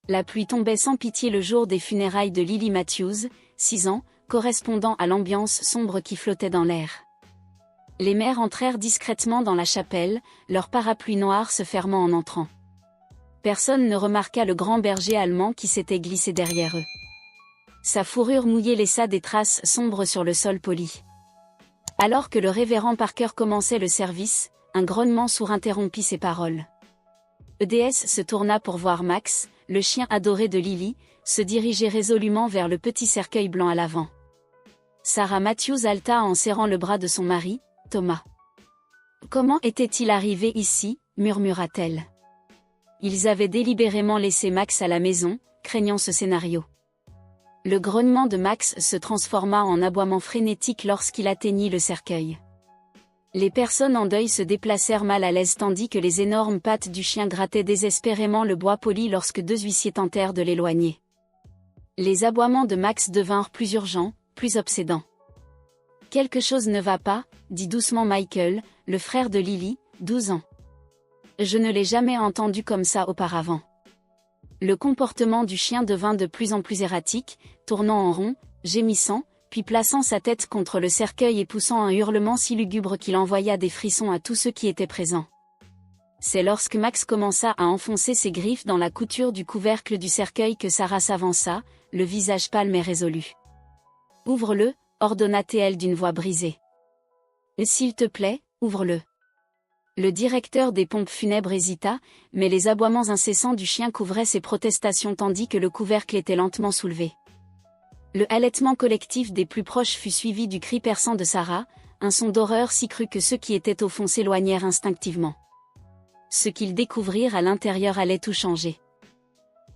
La pluie tombait sans pitié le jour des funérailles de Lily Matthews, 6 ans, correspondant à l'ambiance sombre qui flottait dans l'air. Les mères entrèrent discrètement dans la chapelle, leur parapluie noir se fermant en entrant. Personne ne remarqua le grand berger allemand qui s'était glissé derrière eux. Sa fourrure mouillée laissa des traces sombres sur le sol poli. Alors que le révérend Parker commençait le service, un grognement sourd interrompit ses paroles. EDS se tourna pour voir Max, le chien adoré de Lily, se diriger résolument vers le petit cercueil blanc à l'avant. Sarah Matthews halta en serrant le bras de son mari, Thomas. « Comment était-il arrivé ici ?» murmura-t-elle. Ils avaient délibérément laissé Max à la maison, craignant ce scénario. Le grognement de Max se transforma en aboiement frénétique lorsqu'il atteignit le cercueil. Les personnes en deuil se déplacèrent mal à l'aise tandis que les énormes pattes du chien grattaient désespérément le bois poli lorsque 2 huissiers tentèrent de l'éloigner. Les aboiements de Max devinrent plus urgents, plus obsédants. « Quelque chose ne va pas », dit doucement Michael, le frère de Lily, 12 ans. « Je ne l'ai jamais entendu comme ça auparavant. » Le comportement du chien devint de plus en plus erratique, tournant en rond, gémissant, puis plaçant sa tête contre le cercueil et poussant un hurlement si lugubre qu'il envoya des frissons à tous ceux qui étaient présents. C'est lorsque Max commença à enfoncer ses griffes dans la couture du couvercle du cercueil que Sarah s'avança, le visage pâle et résolu. « Ouvre-le », ordonna-t-elle d'une voix brisée. « S'il te plaît, ouvre-le. » Le directeur des pompes funèbres hésita, mais les aboiements incessants du chien couvraient ses protestations tandis que le couvercle était lentement soulevé. Le halètement collectif des plus proches fut suivi du cri perçant de Sarah, un son d'horreur si cru que ceux qui étaient au fond s'éloignèrent instinctivement. Ce qu'ils découvrirent à l'intérieur allait tout changer.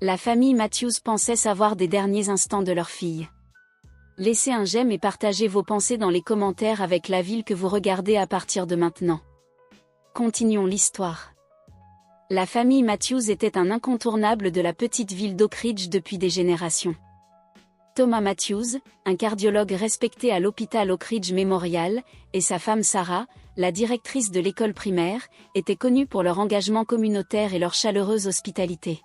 La famille Matthews pensait savoir des derniers instants de leur fille. Laissez un j'aime et partagez vos pensées dans les commentaires avec la ville que vous regardez à partir de maintenant. Continuons l'histoire. La famille Matthews était un incontournable de la petite ville d'Oak Ridge depuis des générations. Thomas Matthews, un cardiologue respecté à l'hôpital Oak Ridge Memorial, et sa femme Sarah, la directrice de l'école primaire, étaient connus pour leur engagement communautaire et leur chaleureuse hospitalité.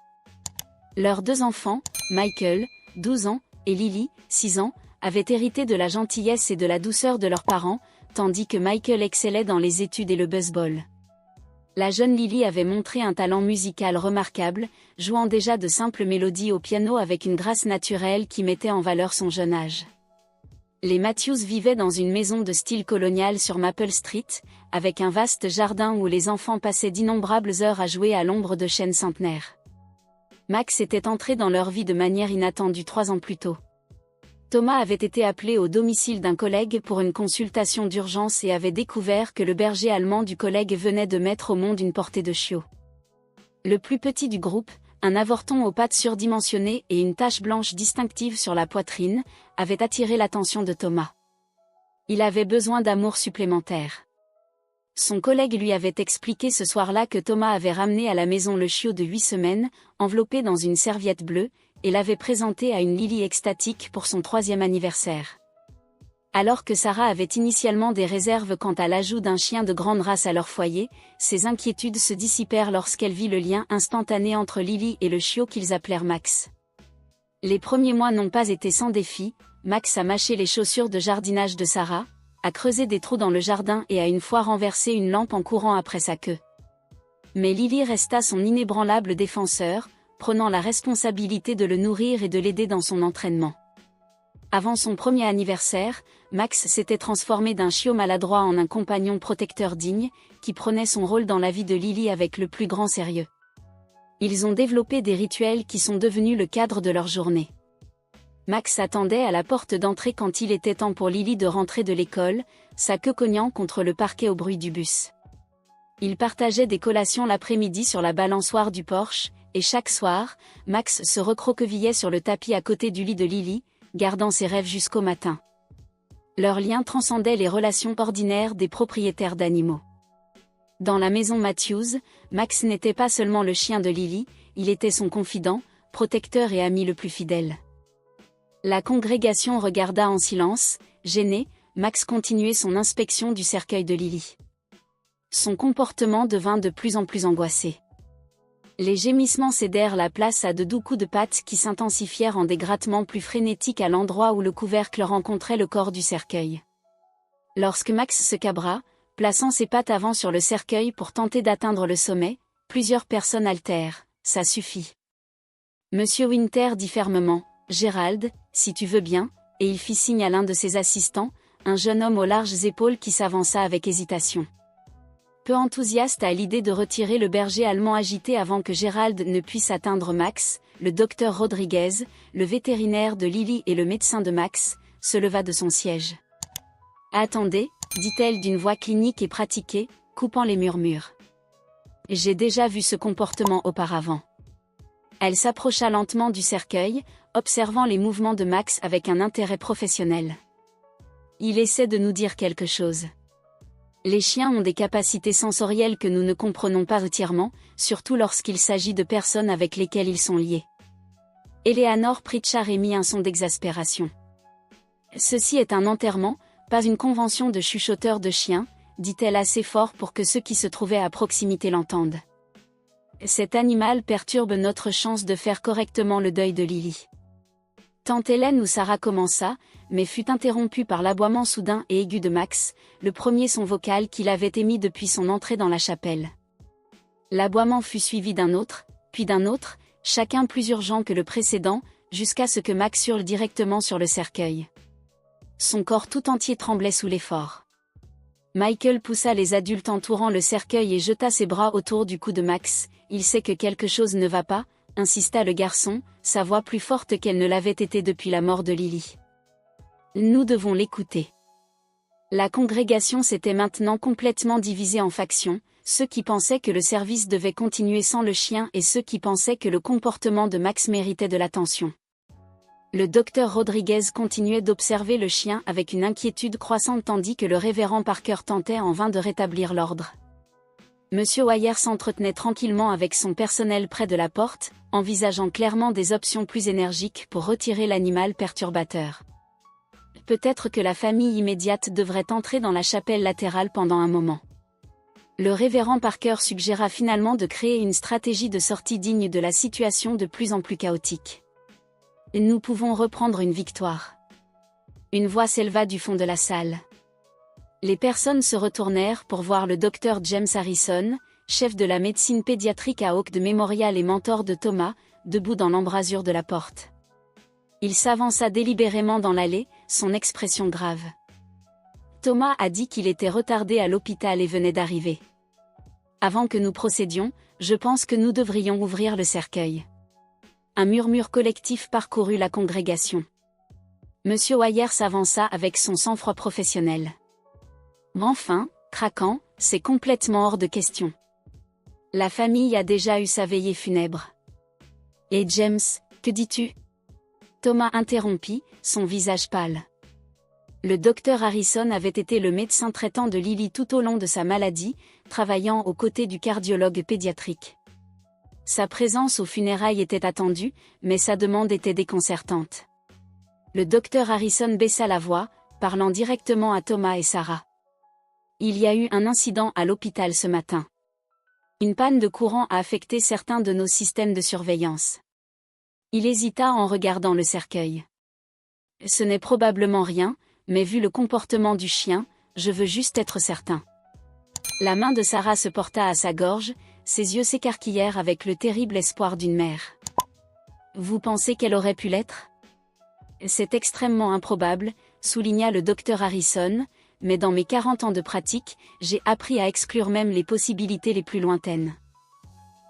Leurs 2 enfants, Michael, 12 ans, et Lily, 6 ans, avaient hérité de la gentillesse et de la douceur de leurs parents, tandis que Michael excellait dans les études et le baseball. La jeune Lily avait montré un talent musical remarquable, jouant déjà de simples mélodies au piano avec une grâce naturelle qui mettait en valeur son jeune âge. Les Matthews vivaient dans une maison de style colonial sur Maple Street, avec un vaste jardin où les enfants passaient d'innombrables heures à jouer à l'ombre de chênes centenaires. Max était entré dans leur vie de manière inattendue 3 ans plus tôt. Thomas avait été appelé au domicile d'un collègue pour une consultation d'urgence et avait découvert que le berger allemand du collègue venait de mettre au monde une portée de chiots. Le plus petit du groupe, un avorton aux pattes surdimensionnées et une tache blanche distinctive sur la poitrine, avait attiré l'attention de Thomas. Il avait besoin d'amour supplémentaire. Son collègue lui avait expliqué ce soir-là que Thomas avait ramené à la maison le chiot de 8 semaines, enveloppé dans une serviette bleue, et l'avait présenté à une Lily extatique pour son 3e anniversaire. Alors que Sarah avait initialement des réserves quant à l'ajout d'un chien de grande race à leur foyer, ses inquiétudes se dissipèrent lorsqu'elle vit le lien instantané entre Lily et le chiot qu'ils appelèrent Max. Les premiers mois n'ont pas été sans défi, Max a mâché les chaussures de jardinage de Sarah, a creusé des trous dans le jardin et a une fois renversé une lampe en courant après sa queue. Mais Lily resta son inébranlable défenseur, prenant la responsabilité de le nourrir et de l'aider dans son entraînement. Avant son premier anniversaire, Max s'était transformé d'un chiot maladroit en un compagnon protecteur digne, qui prenait son rôle dans la vie de Lily avec le plus grand sérieux. Ils ont développé des rituels qui sont devenus le cadre de leur journée. Max attendait à la porte d'entrée quand il était temps pour Lily de rentrer de l'école, sa queue cognant contre le parquet au bruit du bus. Ils partageaient des collations l'après-midi sur la balançoire du porche, et chaque soir, Max se recroquevillait sur le tapis à côté du lit de Lily, gardant ses rêves jusqu'au matin. Leur lien transcendait les relations ordinaires des propriétaires d'animaux. Dans la maison Matthews, Max n'était pas seulement le chien de Lily, il était son confident, protecteur et ami le plus fidèle. La congrégation regarda en silence, gêné, Max continuait son inspection du cercueil de Lily. Son comportement devint de plus en plus angoissé. Les gémissements cédèrent la place à de doux coups de patte qui s'intensifièrent en des grattements plus frénétiques à l'endroit où le couvercle rencontrait le corps du cercueil. Lorsque Max se cabra, plaçant ses pattes avant sur le cercueil pour tenter d'atteindre le sommet, plusieurs personnes haltèrent. « Ça suffit. » Monsieur Winter dit fermement, « Gérald, si tu veux bien », et il fit signe à l'un de ses assistants, un jeune homme aux larges épaules qui s'avança avec hésitation. Peu enthousiaste à l'idée de retirer le berger allemand agité avant que Gérald ne puisse atteindre Max, le docteur Rodriguez, le vétérinaire de Lily et le médecin de Max, se leva de son siège. « Attendez », dit-elle d'une voix clinique et pratiquée, coupant les murmures. « J'ai déjà vu ce comportement auparavant. » Elle s'approcha lentement du cercueil, observant les mouvements de Max avec un intérêt professionnel. « Il essaie de nous dire quelque chose. » Les chiens ont des capacités sensorielles que nous ne comprenons pas entièrement, surtout lorsqu'il s'agit de personnes avec lesquelles ils sont liés. Eleanor Pritchard émit un son d'exaspération. « Ceci est un enterrement, pas une convention de chuchoteurs de chiens, » dit-elle assez fort pour que ceux qui se trouvaient à proximité l'entendent. « Cet animal perturbe notre chance de faire correctement le deuil de Lily. » Tante Hélène ou Sarah commença, mais fut interrompue par l'aboiement soudain et aigu de Max, le premier son vocal qu'il avait émis depuis son entrée dans la chapelle. L'aboiement fut suivi d'un autre, puis d'un autre, chacun plus urgent que le précédent, jusqu'à ce que Max hurle directement sur le cercueil. Son corps tout entier tremblait sous l'effort. Michael poussa les adultes entourant le cercueil et jeta ses bras autour du cou de Max. « Il sait que quelque chose ne va pas », insista le garçon, sa voix plus forte qu'elle ne l'avait été depuis la mort de Lily. « Nous devons l'écouter. » La congrégation s'était maintenant complètement divisée en factions, ceux qui pensaient que le service devait continuer sans le chien et ceux qui pensaient que le comportement de Max méritait de l'attention. Le docteur Rodriguez continuait d'observer le chien avec une inquiétude croissante tandis que le révérend Parker tentait en vain de rétablir l'ordre. Monsieur Wyer s'entretenait tranquillement avec son personnel près de la porte, envisageant clairement des options plus énergiques pour retirer l'animal perturbateur. Peut-être que la famille immédiate devrait entrer dans la chapelle latérale pendant un moment. Le révérend Parker suggéra finalement de créer une stratégie de sortie digne de la situation de plus en plus chaotique. Nous pouvons reprendre une victoire. Une voix s'éleva du fond de la salle. Les personnes se retournèrent pour voir le docteur James Harrison, chef de la médecine pédiatrique à Oak Memorial et mentor de Thomas, debout dans l'embrasure de la porte. Il s'avança délibérément dans l'allée, son expression grave. Thomas a dit qu'il était retardé à l'hôpital et venait d'arriver. Avant que nous procédions, je pense que nous devrions ouvrir le cercueil. Un murmure collectif parcourut la congrégation. Monsieur Wyer s'avança avec son sang-froid professionnel. Enfin, craquant, c'est complètement hors de question. La famille a déjà eu sa veillée funèbre. Et James, que dis-tu ? Thomas interrompit, son visage pâle. Le docteur Harrison avait été le médecin traitant de Lily tout au long de sa maladie, travaillant aux côtés du cardiologue pédiatrique. Sa présence aux funérailles était attendue, mais sa demande était déconcertante. Le docteur Harrison baissa la voix, parlant directement à Thomas et Sarah. Il y a eu un incident à l'hôpital ce matin. Une panne de courant a affecté certains de nos systèmes de surveillance. Il hésita en regardant le cercueil. Ce n'est probablement rien, mais vu le comportement du chien, je veux juste être certain. La main de Sarah se porta à sa gorge, ses yeux s'écarquillèrent avec le terrible espoir d'une mère. Vous pensez qu'elle aurait pu l'être ? C'est extrêmement improbable, souligna le docteur Harrison, mais dans mes 40 ans de pratique, j'ai appris à exclure même les possibilités les plus lointaines.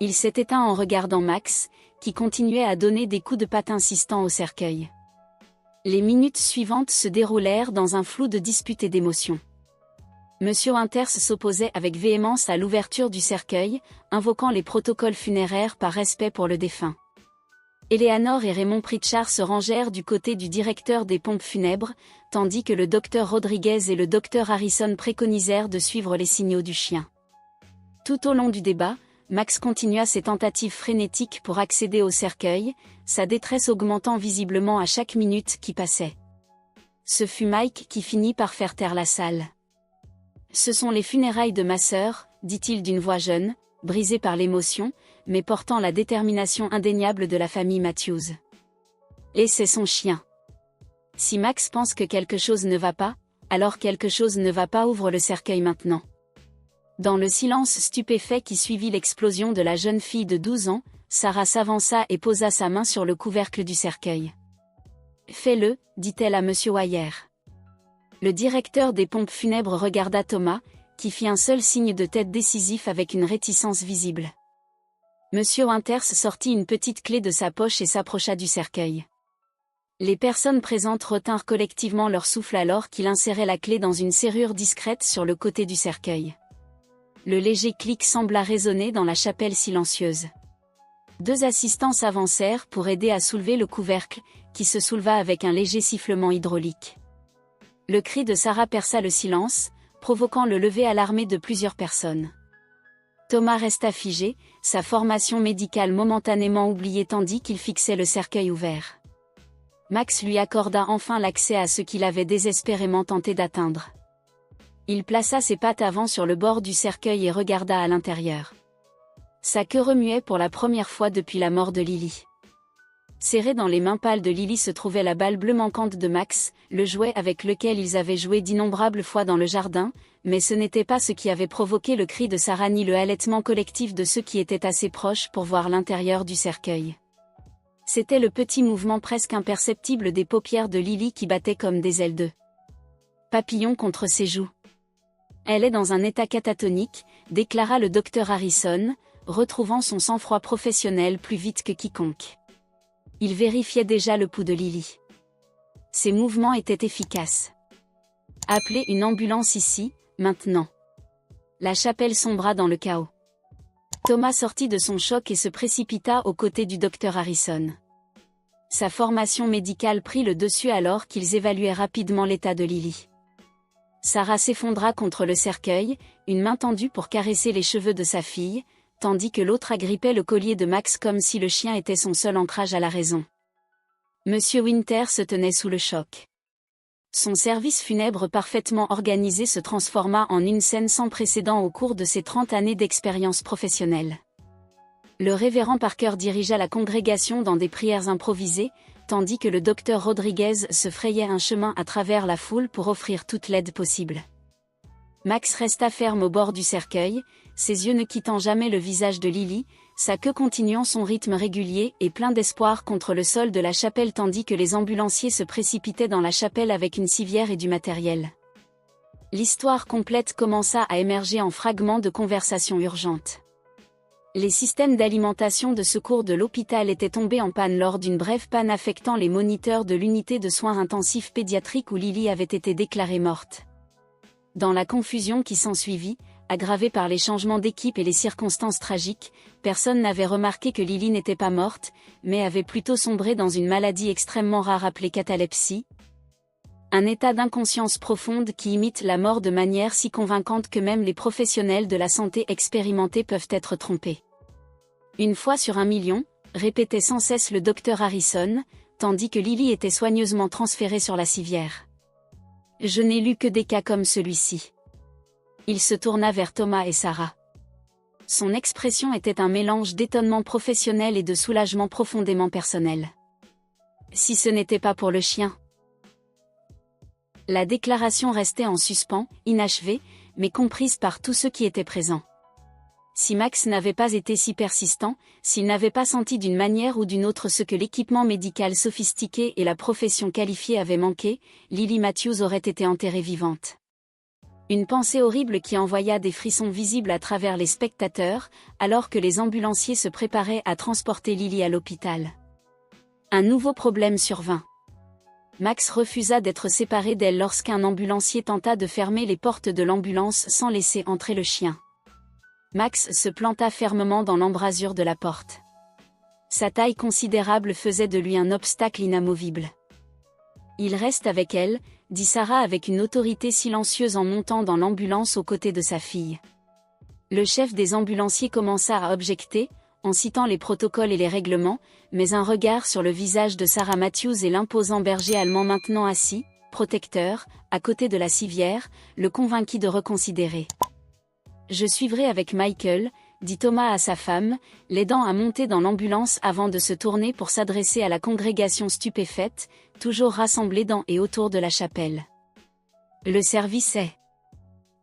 Il s'est éteint en regardant Max, qui continuait à donner des coups de patte insistants au cercueil. Les minutes suivantes se déroulèrent dans un flou de disputes et d'émotions. Monsieur Winters s'opposait avec véhémence à l'ouverture du cercueil, invoquant les protocoles funéraires par respect pour le défunt. Eleanor et Raymond Pritchard se rangèrent du côté du directeur des pompes funèbres, tandis que le docteur Rodriguez et le docteur Harrison préconisèrent de suivre les signaux du chien. Tout au long du débat, Max continua ses tentatives frénétiques pour accéder au cercueil, sa détresse augmentant visiblement à chaque minute qui passait. Ce fut Mike qui finit par faire taire la salle. « Ce sont les funérailles de ma sœur, dit-il d'une voix jeune, brisée par l'émotion, mais portant la détermination indéniable de la famille Matthews. Et c'est son chien. Si Max pense que quelque chose ne va pas, alors quelque chose ne va pas. Ouvre le cercueil maintenant. Dans le silence stupéfait qui suivit l'explosion de la jeune fille de 12 ans, Sarah s'avança et posa sa main sur le couvercle du cercueil. « Fais-le » dit-elle à Monsieur Wyer. Le directeur des pompes funèbres regarda Thomas, qui fit un seul signe de tête décisif avec une réticence visible. Monsieur Winters sortit une petite clé de sa poche et s'approcha du cercueil. Les personnes présentes retinrent collectivement leur souffle alors qu'il insérait la clé dans une serrure discrète sur le côté du cercueil. Le léger clic sembla résonner dans la chapelle silencieuse. 2 assistants s'avancèrent pour aider à soulever le couvercle, qui se souleva avec un léger sifflement hydraulique. Le cri de Sarah perça le silence, provoquant le lever alarmé de plusieurs personnes. Thomas resta figé, sa formation médicale momentanément oubliée tandis qu'il fixait le cercueil ouvert. Max lui accorda enfin l'accès à ce qu'il avait désespérément tenté d'atteindre. Il plaça ses pattes avant sur le bord du cercueil et regarda à l'intérieur. Sa queue remuait pour la première fois depuis la mort de Lily. Serrée dans les mains pâles de Lily se trouvait la balle bleue manquante de Max, le jouet avec lequel ils avaient joué d'innombrables fois dans le jardin, mais ce n'était pas ce qui avait provoqué le cri de Sarah ni le halètement collectif de ceux qui étaient assez proches pour voir l'intérieur du cercueil. C'était le petit mouvement presque imperceptible des paupières de Lily qui battaient comme des ailes de papillon contre ses joues. « Elle est dans un état catatonique », déclara le docteur Harrison, retrouvant son sang-froid professionnel plus vite que quiconque. Il vérifiait déjà le pouls de Lily. Ses mouvements étaient efficaces. « Appelez une ambulance ici, maintenant. » La chapelle sombra dans le chaos. Thomas sortit de son choc et se précipita aux côtés du docteur Harrison. Sa formation médicale prit le dessus alors qu'ils évaluaient rapidement l'état de Lily. Sarah s'effondra contre le cercueil, une main tendue pour caresser les cheveux de sa fille, tandis que l'autre agrippait le collier de Max comme si le chien était son seul ancrage à la raison. Monsieur Winter se tenait sous le choc. Son service funèbre parfaitement organisé se transforma en une scène sans précédent au cours de ses 30 années d'expérience professionnelle. Le révérend Parker dirigea la congrégation dans des prières improvisées, tandis que le docteur Rodriguez se frayait un chemin à travers la foule pour offrir toute l'aide possible. Max resta ferme au bord du cercueil, ses yeux ne quittant jamais le visage de Lily, sa queue continuant son rythme régulier et plein d'espoir contre le sol de la chapelle tandis que les ambulanciers se précipitaient dans la chapelle avec une civière et du matériel. L'histoire complète commença à émerger en fragments de conversations urgentes. Les systèmes d'alimentation de secours de l'hôpital étaient tombés en panne lors d'une brève panne affectant les moniteurs de l'unité de soins intensifs pédiatriques où Lily avait été déclarée morte. Dans la confusion qui s'ensuivit, aggravée par les changements d'équipe et les circonstances tragiques, personne n'avait remarqué que Lily n'était pas morte, mais avait plutôt sombré dans une maladie extrêmement rare appelée catalepsie. Un état d'inconscience profonde qui imite la mort de manière si convaincante que même les professionnels de la santé expérimentés peuvent être trompés. Une fois sur 1 million, répétait sans cesse le docteur Harrison, tandis que Lily était soigneusement transférée sur la civière. Je n'ai lu que des cas comme celui-ci. Il se tourna vers Thomas et Sarah. Son expression était un mélange d'étonnement professionnel et de soulagement profondément personnel. Si ce n'était pas pour le chien. La déclaration restait en suspens, inachevée, mais comprise par tous ceux qui étaient présents. Si Max n'avait pas été si persistant, s'il n'avait pas senti d'une manière ou d'une autre ce que l'équipement médical sophistiqué et la profession qualifiée avaient manqué, Lily Matthews aurait été enterrée vivante. Une pensée horrible qui envoya des frissons visibles à travers les spectateurs, alors que les ambulanciers se préparaient à transporter Lily à l'hôpital. Un nouveau problème survint. Max refusa d'être séparé d'elle lorsqu'un ambulancier tenta de fermer les portes de l'ambulance sans laisser entrer le chien. Max se planta fermement dans l'embrasure de la porte. Sa taille considérable faisait de lui un obstacle inamovible. « Il reste avec elle », dit Sarah avec une autorité silencieuse en montant dans l'ambulance aux côtés de sa fille. Le chef des ambulanciers commença à objecter, en citant les protocoles et les règlements, mais un regard sur le visage de Sarah Matthews et l'imposant berger allemand maintenant assis, protecteur, à côté de la civière, le convainquit de reconsidérer. « Je suivrai avec Michael », dit Thomas à sa femme, l'aidant à monter dans l'ambulance avant de se tourner pour s'adresser à la congrégation stupéfaite, toujours rassemblée dans et autour de la chapelle. Le service est.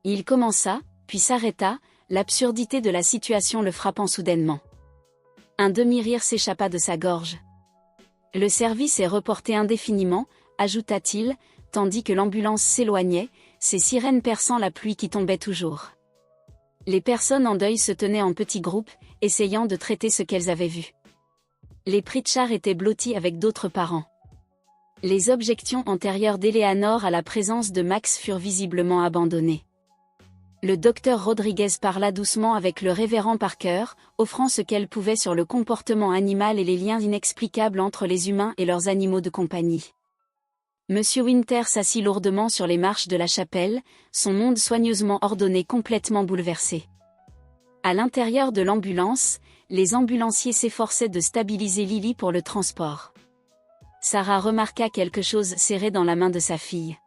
Il commença, puis s'arrêta, l'absurdité de la situation le frappant soudainement. Un demi-rire s'échappa de sa gorge. Le service est reporté indéfiniment, ajouta-t-il, tandis que l'ambulance s'éloignait, ses sirènes perçant la pluie qui tombait toujours. Les personnes en deuil se tenaient en petits groupes, essayant de traiter ce qu'elles avaient vu. Les Pritchard étaient blottis avec d'autres parents. Les objections antérieures d'Eleanor à la présence de Max furent visiblement abandonnées. Le docteur Rodriguez parla doucement avec le révérend Parker, offrant ce qu'elle pouvait sur le comportement animal et les liens inexplicables entre les humains et leurs animaux de compagnie. Monsieur Winter s'assit lourdement sur les marches de la chapelle, son monde soigneusement ordonné complètement bouleversé. À l'intérieur de l'ambulance, les ambulanciers s'efforçaient de stabiliser Lily pour le transport. Sarah remarqua quelque chose serré dans la main de sa fille.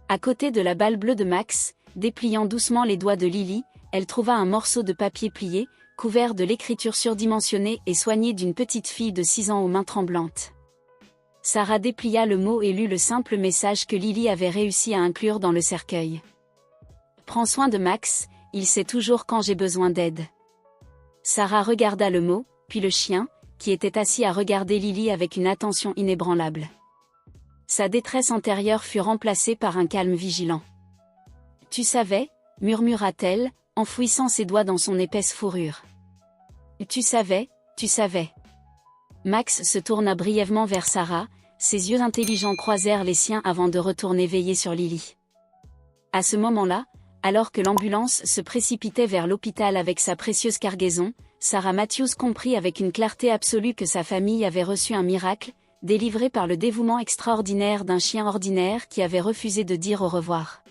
À côté de la balle bleue de Max, dépliant doucement les doigts de Lily, elle trouva un morceau de papier plié, couvert de l'écriture surdimensionnée et soignée d'une petite fille de 6 ans aux mains tremblantes. Sarah déplia le mot et lut le simple message que Lily avait réussi à inclure dans le cercueil. « Prends soin de Max, il sait toujours quand j'ai besoin d'aide. » Sarah regarda le mot, puis le chien, qui était assis à regarder Lily avec une attention inébranlable. Sa détresse antérieure fut remplacée par un calme vigilant. « Tu savais » murmura-t-elle, enfouissant ses doigts dans son épaisse fourrure. « Tu savais, tu savais. » Max se tourna brièvement vers Sarah, ses yeux intelligents croisèrent les siens avant de retourner veiller sur Lily. À ce moment-là, alors que l'ambulance se précipitait vers l'hôpital avec sa précieuse cargaison, Sarah Matthews comprit avec une clarté absolue que sa famille avait reçu un miracle, délivré par le dévouement extraordinaire d'un chien ordinaire qui avait refusé de dire au revoir.